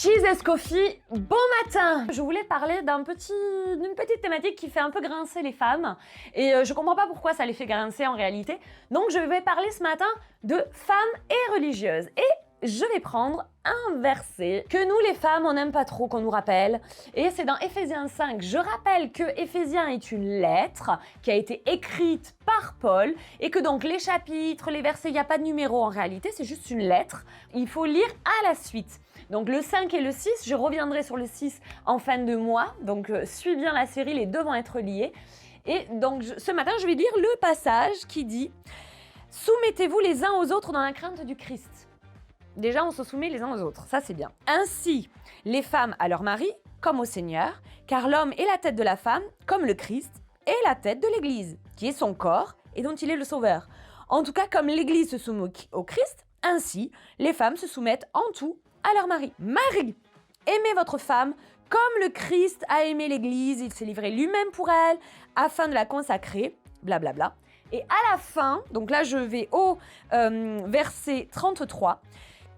Jesus Coffee, bon matin! Je voulais parler d'une petite thématique qui fait un peu grincer les femmes et je comprends pas pourquoi ça les fait grincer en réalité. Donc je vais parler ce matin de femmes et religieuses et je vais prendre un verset que nous les femmes on n'aime pas trop qu'on nous rappelle et c'est dans Éphésiens 5. Je rappelle que Éphésiens est une lettre qui a été écrite par Paul et que donc les chapitres, les versets, il n'y a pas de numéro en réalité, c'est juste une lettre. Il faut lire à la suite. Donc le 5 et le 6, je reviendrai sur le 6 en fin de mois, donc suis bien la série, les deux vont être liés. Et donc ce matin, je vais lire le passage qui dit « Soumettez-vous les uns aux autres dans la crainte du Christ ». Déjà, on se soumet les uns aux autres, ça c'est bien. Ainsi, les femmes à leur mari, comme au Seigneur, car l'homme est la tête de la femme, comme le Christ est la tête de l'Église, qui est son corps et dont il est le sauveur. En tout cas, comme l'Église se soumet au Christ, ainsi, les femmes se soumettent en tout à leur mari. Marie, aimez votre femme comme le Christ a aimé l'Église, il s'est livré lui-même pour elle, afin de la consacrer, blablabla. Et à la fin, donc là je vais au verset 33,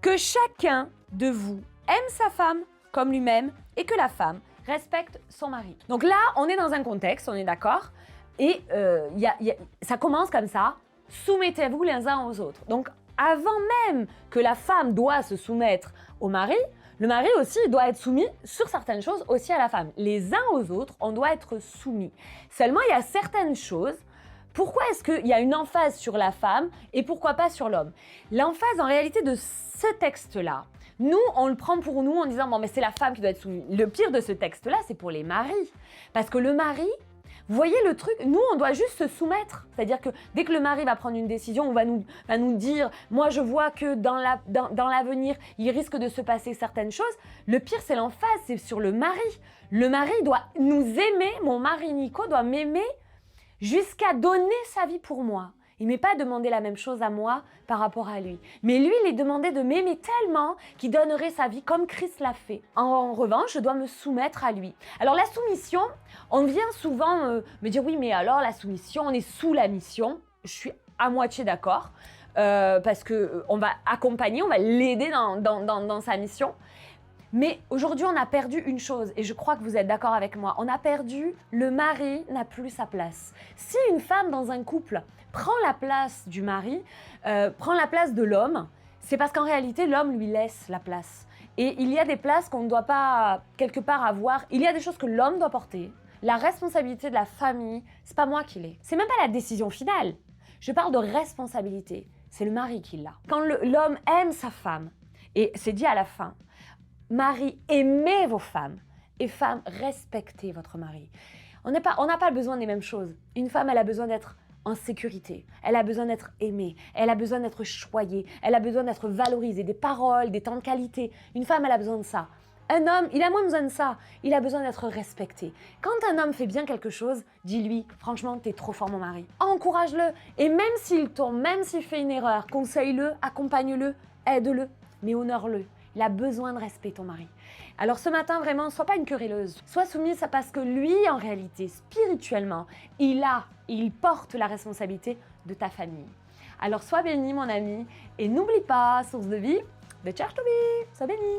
que chacun de vous aime sa femme comme lui-même et que la femme respecte son mari. Donc là, on est dans un contexte, on est d'accord, et ça commence comme ça, soumettez-vous les uns aux autres. Donc avant même que la femme doit se soumettre au mari, le mari aussi doit être soumis sur certaines choses aussi à la femme. Les uns aux autres, on doit être soumis. Seulement, il y a certaines choses. Pourquoi est-ce qu'il y a une emphase sur la femme et pourquoi pas sur l'homme? L'emphase en réalité de ce texte-là, nous, on le prend pour nous en disant « bon, mais c'est la femme qui doit être soumise ». Le pire de ce texte-là, c'est pour les maris. Parce que le mari, vous voyez le truc, nous, on doit juste se soumettre. C'est-à-dire que dès que le mari va prendre une décision, on va nous dire « moi, je vois que dans l'avenir, il risque de se passer certaines choses ». Le pire, c'est l'emphase, c'est sur le mari. Le mari doit nous aimer, mon mari Nico doit m'aimer jusqu'à donner sa vie pour moi. Il ne m'est pas demandé la même chose à moi par rapport à lui. Mais lui, il est demandé de m'aimer tellement qu'il donnerait sa vie comme Christ l'a fait. En revanche, je dois me soumettre à lui. Alors la soumission, on vient souvent me dire « oui, mais alors la soumission, on est sous la mission ». Je suis à moitié d'accord parce qu'on va accompagner, on va l'aider dans sa mission. Mais aujourd'hui, on a perdu une chose, et je crois que vous êtes d'accord avec moi, on a perdu, le mari n'a plus sa place. Si une femme dans un couple prend la place du mari, prend la place de l'homme, c'est parce qu'en réalité, l'homme lui laisse la place. Et il y a des places qu'on ne doit pas quelque part avoir, il y a des choses que l'homme doit porter. La responsabilité de la famille, c'est pas moi qui l'ai. C'est même pas la décision finale. Je parle de responsabilité, c'est le mari qui l'a. Quand l'homme aime sa femme, et c'est dit à la fin, Marie, aimez vos femmes et femmes, respectez votre mari. On n'a pas besoin des mêmes choses. Une femme, elle a besoin d'être en sécurité, elle a besoin d'être aimée, elle a besoin d'être choyée, elle a besoin d'être valorisée, des paroles, des temps de qualité. Une femme, elle a besoin de ça. Un homme, il a moins besoin de ça, il a besoin d'être respecté. Quand un homme fait bien quelque chose, dis-lui, franchement, t'es trop fort mon mari. Encourage-le, et même s'il tombe, même s'il fait une erreur, conseille-le, accompagne-le, aide-le, mais honore-le. Il a besoin de respect, ton mari. Alors ce matin, vraiment, sois pas une querelleuse. Sois soumise parce que lui, en réalité, spirituellement, il porte la responsabilité de ta famille. Alors sois béni, mon ami, et n'oublie pas, source de vie, de Church to be. Sois béni.